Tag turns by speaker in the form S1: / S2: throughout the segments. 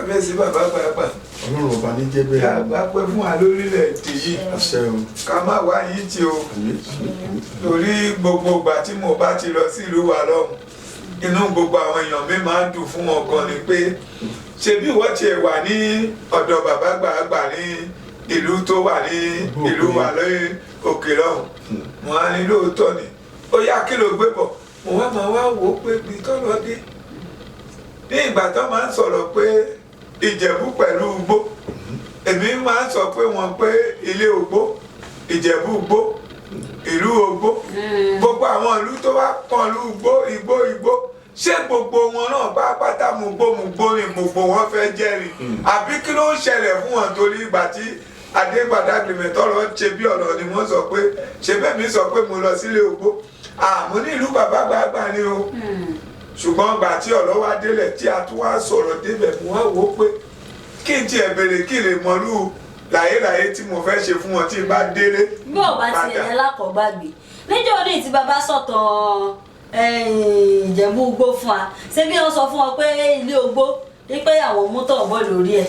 S1: kábíyèsí bàbá pàápàá.
S2: Ọlọ́run ọba ní jẹ́ bẹ́ẹ̀.
S1: Àgbà pẹ́ fún wa lórílẹ̀-èdè yìí.
S2: Àṣẹ o.
S1: Ká má wá yín tí o. Torí gbogbo ìgbà tí mo bá ti lọ sí ìlú wa lọ́hùn, inú gbogbo àwọn èèyàn mi máa ń dùn fún wọn gan ni pé ṣebí wọ́n ti wà ní ọ̀dọ̀ bàbá gbàgbà ní ìlú tó wà ní ìlú wa lóyún òkè lọ́hùn. Mo á ní lóòótọ́ ni. Ó yá kí ló gbé bọ̀? Mo wá máa wá wò ó pé ibi tó lọ dé. Ní ìgbà tó máa ń sọ̀rọ̀ pé Ìjẹ̀bú pẹ̀lú Ugbó, èmi máa ń sọ pé wọ́n pé ilé Ugbó, Ìjẹ̀bú Ugbó, ìlú Ugbó, gbogbo àwọn ìlú tó wá pọ̀n lú Igbó, ṣé gbogbo wọn náà bá pátá mu gbó ni gbogbo wọn fẹ́ jẹ́rìí? Àbí kí ló ń ṣẹlẹ̀ fún wọn torí ìgbà tí Adégbàdágbèmí tọ́lọ́ ṣe bí ọ̀nà ni wọ́n sọ pé ṣe bẹ́ẹ̀ mi sọ pé mo lọ sílé Ugbó, àmọ́ ní ìlú bàbá gbàgbà ni o. Ṣùgbọ́n gbà tí ọ̀rọ̀ wá délẹ̀ tí a tún wá sọ̀rọ̀ débẹ̀ mo wá wò ó pé kí n tiẹ̀ bèrè kí n lè mọ̀lú láyéláyé tí mo fẹ́ ṣe fún wọn tí n bá délé.
S3: bí ò bá ti yẹn lákọ̀ọ́gbàgbé níjọ́ òní tí bàbá sọ̀tàn Ìjẹ̀bú Ugbó fún wa ṣé bí wọ́n sọ fún wọn pé ilé Ugbó wípé àwọn mọ́tò ọ̀bọ lórí ẹ̀.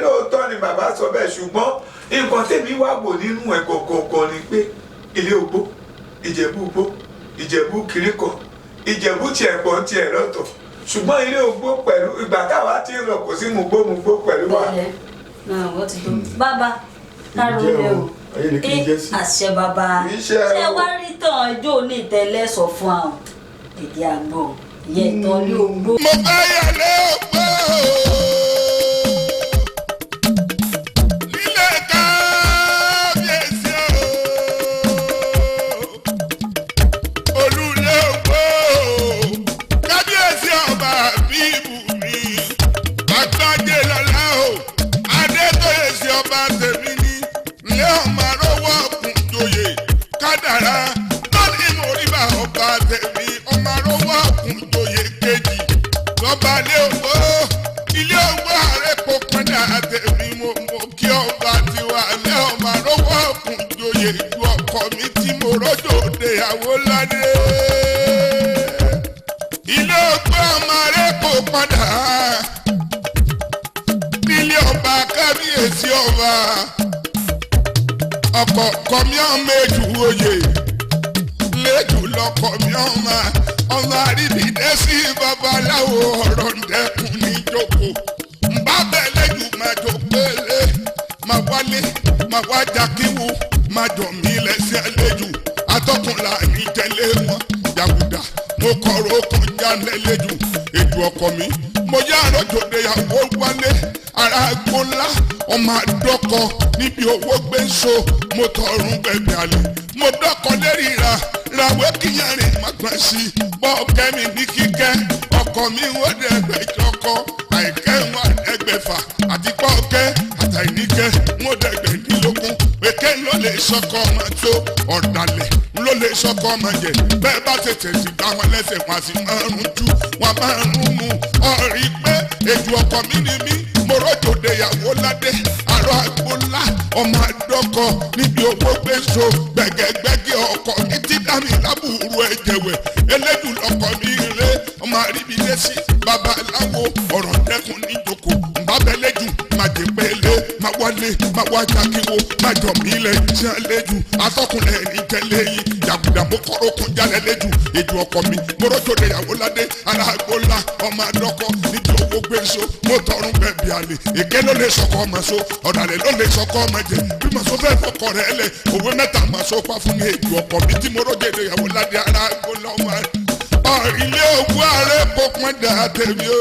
S1: Lóòótọ́ ni bàbá sọ bẹ́ẹ̀ ṣùgbọ́n nǹkan tèmi wá wò nínú ẹ̀ kọ̀ọ̀kan ni pé ilé Ugbó, Ìjẹ̀bú Ugbó, Ìjẹ̀bú kìríkọ̀, Ìjẹ̀bú tiẹ̀ pọ̀ tiẹ̀ lọ́tọ̀ ṣùgbọ́n ilé Ugbó pẹ̀lú ìgbà táwa ti ń lọ kò sí mugbó pẹ̀lú wa.
S3: wọ́n ti tó bàbá kárò lé o àṣẹ bàbá ṣé wá rí tán ẹjọ́ ní ìtẹ́lẹ̀ sọ fún àwọn èdè àgbọ̀ ìyẹn ìtàn ní Ugbó.
S4: mo fẹ́ yàrá Ugbó. ọkọ kọmíọ́n méjì oyè lẹ́jù lọ́kọ̀ míọ́n ọmọ àríbìdẹ́ sí babaláwo ọ̀rọ̀ ǹdẹ́kùn ní jókòó ǹbá bẹ́ẹ̀ lẹ́jù máa jọ pélé máa wálé máa wá jákèwò máa jọ mí lẹ́sẹ̀ lẹ́jù atọ́kùnlá ní tẹ́lẹ̀ wọn jàgùdà mo kọ̀rọ̀ okùn jáde lẹ́jù ètò ọkọ mi mo yá àròjòdè ìyàwó wálé ara gbólá ọmọ àdọ́kọ níbi owó gbé so mo tọrùn bẹ̀bẹ̀ àlè mo dọ́kọ lérí ràwé kíyànrín magbọ́n sí bọ́ kẹ́mi ní kíkẹ́ ọkọ mi wọ́n dẹ̀gbẹ̀jọkọ àìkẹ́ wọn ẹgbẹ̀fà àti pọ́ọ̀kẹ́ àtàìníkẹ́ wọ́n dẹ̀gbẹ̀dínlógún pèké ló lè sọkọ ọmọ tó ọ̀dàlẹ̀ ló lè sọkọ ọmọ jẹ bẹ́ẹ̀ bá tètè sì gbá wọn lẹ́sẹ̀ wọn sì máa ń rún jù wọn máa ń rún mu ọ̀rí pé ètò ọkọ mi ni mí mo rọ́jòdè ìyàwó ládé àrò àgbólá ọmọ àdọ́kọ níbi owó gbé so gbẹ̀gẹ́gbẹ́gẹ́ ọkọ mi ti dá mi lábùrú ẹ̀jẹ̀wẹ̀ elédùn lọkọ mi rè ọmọ àríbílẹ̀ sí babaláwo ọ̀rọ̀ dẹ́kun níjoko nbábẹ́lẹ́jù májè pélé má wálé má wá jákèwò má jọ mí lẹ̀ jẹ́ lẹ́jù atọ́kùnrin ní tẹ́lẹ̀ yìí jàgùdà mo kọ́rọ́ kun jálẹ̀ lẹ́jù ètò ọkọ mi mo rọ́jòdè ìyàwó ládé àrò àgbólá ọmọ àdọ́kọ níbi owó gbé so mo tọrùn bẹ̀bí àlè èké ló lè sọkọ ọmọ so ọ̀dàlẹ̀ ló lè sọkọ ọmọ jẹ bí mo so fẹ́ fọkọ rẹ̀ lẹ̀ òwe mẹ́ta mà so pa fún mi ètò ọkọ mi tí mo rọ́jòdè ìyàwó ládé àrò àgbólá ọmọ ilé ògùn ààrẹ kò pọn dà tèmi o.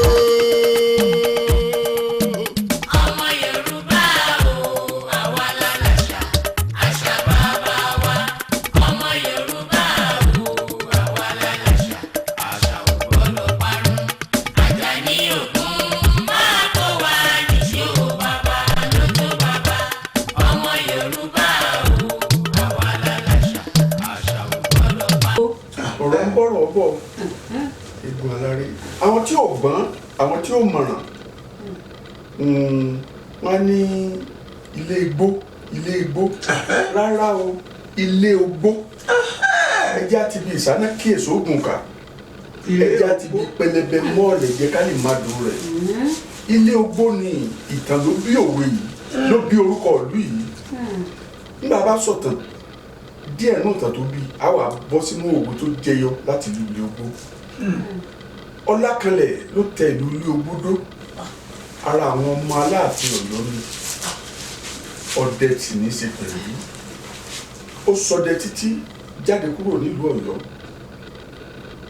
S2: àwọn tí ò gbọ́n àwọn tí ò mọ̀ràn wọ́n ní ilé igbó rárá o ilé ogbó ẹjẹ́ àti bí ìsáná kíyèsí ogun kà ẹjẹ́ àti bí pẹlẹbẹ mọ́ọ̀lẹ̀ jẹ́ ká lè má dùn rẹ̀ ilé ogbó ni ìtàn ló bí òwe yìí ló bí orúkọ ìlú yìí nígbà bá sọ̀tàn díẹ̀ náà tàn tó bí a wà bọ́ sínú òwe tó jẹyọ láti ìlú ilé ogbó Ọlákanlẹ̀ ló tẹ ìlú ilé ogbó dó ara àwọn ọmọ Aláàfin Ọ̀yọ́ ni ọdẹ tì ní í ṣe pẹ̀lú ó ṣọdẹ títí jáde kúrò nílùú Ọ̀yọ́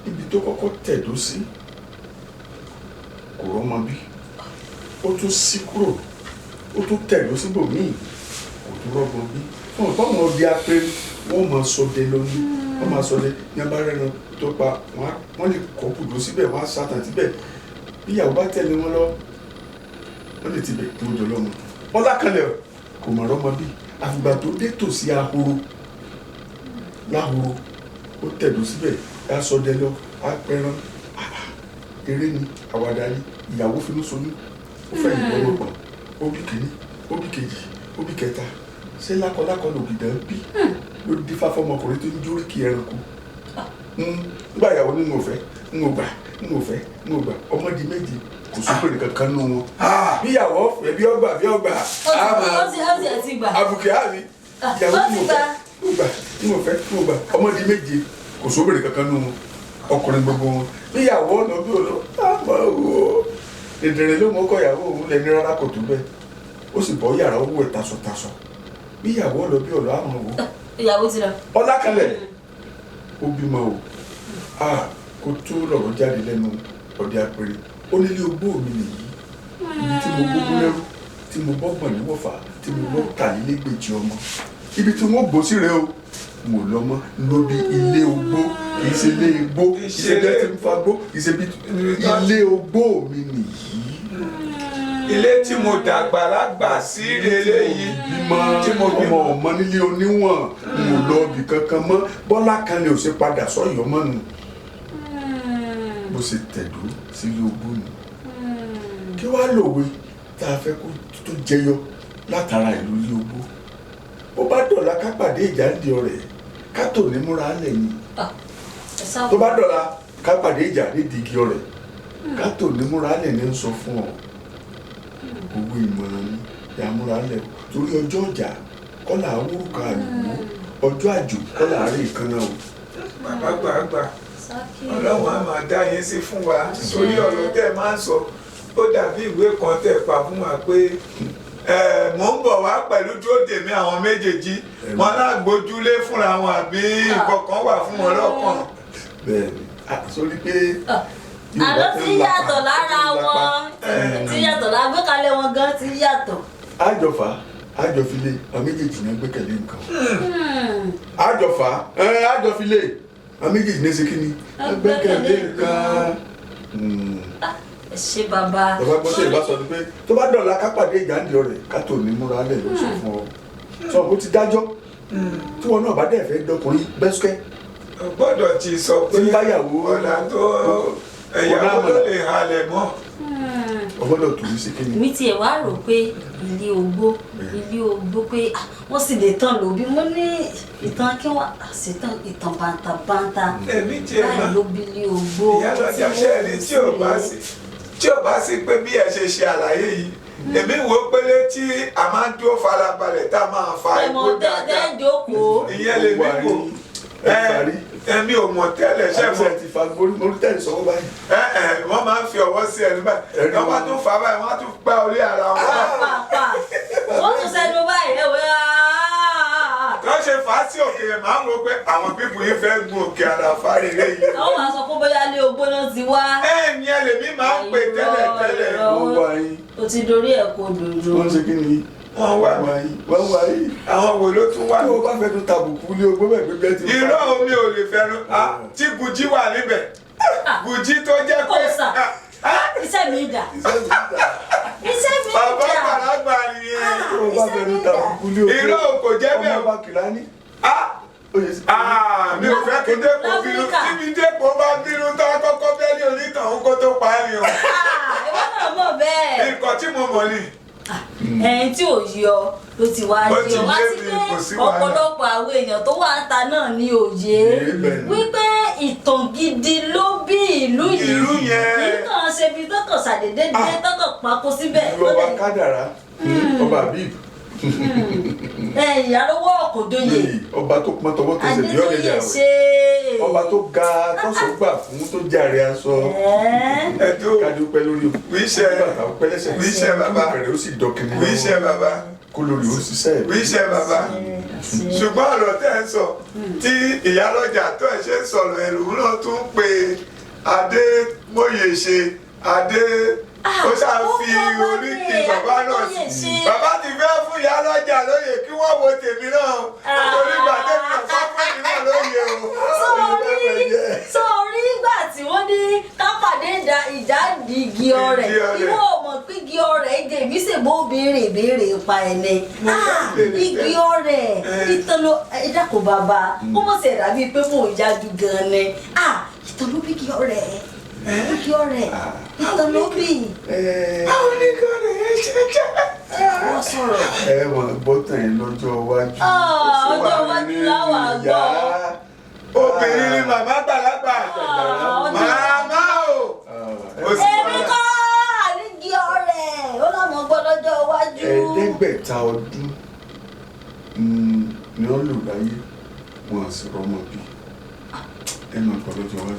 S2: ibi tó kọ́kọ́ tẹ̀dó sí kò rọ́mọ bí ó tún sí kúrò ó tún tẹ̀dó síbòmíì kò tún rọ́mọ bí wọn bá wọn di apẹ̀rẹ̀ wọn máa ṣọdẹ lónìí wọn máa ṣọdẹ ní abárẹ́ran tó pa wọn lè kọ́ kùdó síbẹ̀ wọn á sátàn síbẹ̀ bí ìyàwó bá tẹ̀lé wọn lọ wọn lè tibẹ̀ tó jọ lọ́mọ Ọlákanlẹ̀ kò mọ̀ rọ́mọ bí àfìgbà tó dé tòsí ahoro láhoro ó tẹ̀dó síbẹ̀ á ṣọdẹ lọ á pẹran eré ni àwàdà ni ìyàwó finú sonú ó fẹ́ ìbọn ọmọ pọ̀ ó bí kìíní ó bí kejì ó bí kẹta ṣé lákọlákọ lògìdá ń bí ló di fáfọ́ ọmọkùnrin tó ń jórí kí ẹranko nígbà ìyàwó nínú òfẹ́ nínú ògbà nínú òfẹ́ nínú ògbà ọmọdé méje kò sópèrè kankan nínú wọn bíyàwó ọ̀fẹ́ bí ọgbà àbùkẹ́ àmì ìyàwó nínú òfẹ́ nínú òfẹ́ nínú ògbà ọmọdé méje kò sópèrè kankan nínú wọn ọkùnrin gbogbo wọn níyàwó ọ̀nà bí olú àmọ́ wo dèdèrè ló mọ́ kọ́ ìyàwó òun lẹ́ni rárá kò tó bẹ́ẹ̀ ó sì bọ́ yàrá owó ẹ̀ tasọ̀tasọ̀ níyàwó ọ̀nà bí olú àmọ́ wo.
S3: ìyàwó ti lọ.
S2: Ọlákanlẹ̀ ó bímọ o kó tó lọ̀rọ̀ jáde lẹ́nu ọ̀dẹ apẹ̀rẹ̀ ó nílé ogbó mi nìyí ibi tí mo gbógun lẹ́rú tí mo bọ́gbọ̀n ní wọ̀fà tí mo bọ́ tàlélégbèjì ọmọ ibi tí wọ́n gbó sí rẹ o mo lọ mọ lóbi ilé ogbó kìí ṣe ilé igbó kìí ṣe ilé tí ń fa gbó kìí ṣe ilé ogbó mi nìyí.
S1: ilé tí mo dàgbà lágbà sí eléyìí
S2: tí mo bímọ ọmọ nílé oníwọ̀n mo lọ ibì kankan mọ́ Bọ́lákanlẹ̀ ò ṣe padà sọ́yọ́ mọ́ nù bó ṣe tẹ̀dó sílé ogbó nù kí wàá lòwe tá a fẹ́ kó tó jẹyọ látara ìlú ilé ogbó bó bá dọ̀la ká pàdé ìjà ń di ọ̀rẹ́ ká tò ní múra lẹ̀ ni tó bá dọ̀la ká pàdé ìjà ní digi ọ̀rẹ́ ká tò ní múra lẹ̀ ní sọ fún ọ gbogbo ìmọ̀ràn ni ìyá múra lẹ̀ torí ọjọ́ ọjà kọ́là awúrúkọ àlùkò ọjọ́ àjò kọ́là àárẹ̀ ìkànnà o.
S1: bàbá gbàgbà Ọlọ́run á máa dá yín sí fún wa torí ọ̀rọ̀ tẹ́ máa ń sọ ó dàbí ìwé kan tẹ́ pa fún wa pé mò ń bọ̀ wá pẹ̀lú tó dèmí àwọn méjèèjì wọn lágbójúlé fúnra wọn àbí ìkọ̀kan wà fún wọn lọ́kàn.
S2: bẹ́ẹ̀ni sórí pé
S3: àlọ́ ti yàtọ̀ lára wọn ti yàtọ̀ lágbékalẹ̀ wọn gan ti yàtọ̀.
S2: àjọfilé àwọn méjèèjì náà gbẹ́kẹ̀lé nǹkan àjọfilé àwọn méjèèjì náà ṣe kí ni gbẹ́kẹ̀lé nǹkan.
S3: ẹ ṣé bàbá.
S2: bàbá gbọ́dọ̀ ìbá sọ pé tó bá dọ̀la ká pàdé ìjà ń di ọ̀rẹ́ ká tó ní múra lẹ̀ ló sọ fún ọ sọ bó ti dájọ́ tí wọn náà bá dẹ̀ fẹ́ dọkùnrin bẹ́sùkẹ́.
S1: gbọ́dọ̀ ti sọ pé ọ̀nà tó ẹ̀yàwó ló lè halẹ̀ mọ́.
S2: ọgbọ́dọ̀ tó ṣe kí ni.
S3: mi tiẹ̀ wá rò pé ilé ogbó pé wọ́n sì lè tán lóbi mo ní ìtàn kí wọ́n ṣetán ìtàn bàǹtàbàǹtà láì ló bí ilé ogbó.
S1: ìyálọ́jà ṣẹ́ẹ̀rì tí ò bá sí pé bí ẹ ṣe ṣe àlàyé yìí èmi wò ó pélé tí a máa ń dúró farabalẹ̀ tá a máa fa igbó dáadáa ìyẹn lè mí wò èmi ò mọ̀ tẹ́lẹ̀ ṣẹ́ mọ̀
S2: ti fa orí tẹ́lẹ̀ sọ́wọ́ báyìí.
S1: wọ́n máa ń fi ọwọ́ sí ẹnu báyìí wọ́n máa tún fa báyìí wọ́n á tún gbá orí ara wọn.
S3: wọ́n tún sẹ́nu báyìí ẹ̀wẹ̀
S1: wọ́n ṣe fà á sí òkè máa ń wo pé àwọn pípù yìí fẹ́ gun òkè àràfà rere yìí.
S3: àwọn máa sọ pé bóyá ilé ogbó náà ti wá.
S1: ẹ̀ẹ̀ni ẹlẹ́mí máa ń pè tẹ́lẹ̀.
S2: wọ́n wá yín.
S3: o ti dorí ẹ̀ kó dòdò.
S2: wọ́n ṣe kí ni
S1: wọ́n wá
S2: yín.
S1: àwọn wo ló tún wá.
S2: tí wọ́n bá fẹ́ tún tàbùkù ilé ogbó bẹ́ẹ̀ gbẹ́gbẹ́ ti.
S1: irọ́ omi ò lè fẹ́nu tí Gují wà níbẹ̀ Gují tó jẹ́ pé.
S3: iṣẹ́ mi dà.
S1: bàbá àgbàlagbà nìyẹn.
S2: tí wọ́n bá fẹ́ tún tàbùkù ilé ogbó.
S1: irọ́ kò jẹ́ bẹ́ẹ̀.
S2: ọmọ bá kìlá ní.
S1: mi ò fẹ́ kí dépò bínú tí mi dépò bá bínú tó kọ́kọ́ bẹ́ẹ̀ ní onítàn kó tó pa á ni o.
S3: ìwọ náà mọ̀ bẹ́ẹ̀.
S1: nǹkan tí mo mọ̀ ni.
S3: ẹ̀yìn tí ò yọ ló ti wá
S1: Ó
S3: yọ
S1: ti
S3: wá
S1: yé
S3: sí
S1: mi,
S3: pé
S1: kò sí wàhálà.
S3: ọ̀pọ̀lọpọ̀ àwọn èèyàn tó wà ń ta náà ní òye wípé ìtàn gidi ló bí ìlú yìí
S1: Ìlú yẹn.
S3: kì í kàn ṣe bí tọkàn ṣàdédé dé tọkàn pako síbẹ̀
S2: ìlú ọba kádàrá ọba bíb
S3: ìyàlówó ọkọ̀dóyè
S2: ọba tó pọn tọwọ́ tó ṣe bí ọ̀gẹ̀dẹ̀
S3: Adétóyè
S2: àwẹ̀
S3: ṣe
S2: ọba tó ga tọ́sọ̀ gbà fún tó jàre aṣọ
S1: ẹ̀dùn
S2: kádúpẹ́ lórí
S1: wíṣẹ́
S2: bàtà pẹ́lẹ́sẹ̀
S1: wíṣẹ́ bàbá
S2: bẹ̀rẹ̀ ó sì dọ̀kìnrin
S1: wíṣẹ́ bàbá
S2: kó lórí ó ṣiṣẹ́ ẹ̀
S1: wíṣẹ́ bàbá ṣùgbọ́n ọ̀rọ̀ tẹ́ ń sọ tí ìyálọ́jà tó ẹ̀ ṣe ń sọ̀rọ̀ ẹ̀rù náà tún ń pe Adémóyèṣe Adé ó ṣáà fi oríkì bàbá náà sí bàbá ti fẹ́ fún ìyálọ́jà lóye kí wọ́n wo tèmi náà torí ìgbà tèmi náà fọ́ fún èmi náà lóye o.
S3: sórí ìgbà tí wọ́n ní kápàdé ìjáde igi ọrẹ ìwọ ọmọ pé igi ọrẹ igi èmi sì bó béèrè pa ẹni igi ọrẹ ìtọ́nú ẹ̀dá kò bàbá kó mọ̀ sí ẹ̀dá bíi pé mò ń jájú gan ni ìtọ́nú bí igi ọrẹ igi ọrẹ ìtọ́nú bí.
S1: àwọn oníkan rẹ̀ yẹn ṣe jẹ́.
S3: wọ́n sọ̀rọ̀.
S2: ẹ mọ̀ gbọ́tàn yẹn lọ́jọ́ iwájú.
S3: ọjọ́ iwájú láwà gbọ́.
S1: obìnrin ni màmá gbàlagbà màmá o.
S3: èmi kọ́ àrígi ọ̀rẹ́ ó lọ́mọ gbọ́ lọ́jọ́ iwájú.
S2: 500 ọdún ni wọ́n lò láyé wọn àti rọmọ bí ẹ máa gbọ́ lọ́jọ́ iwájú.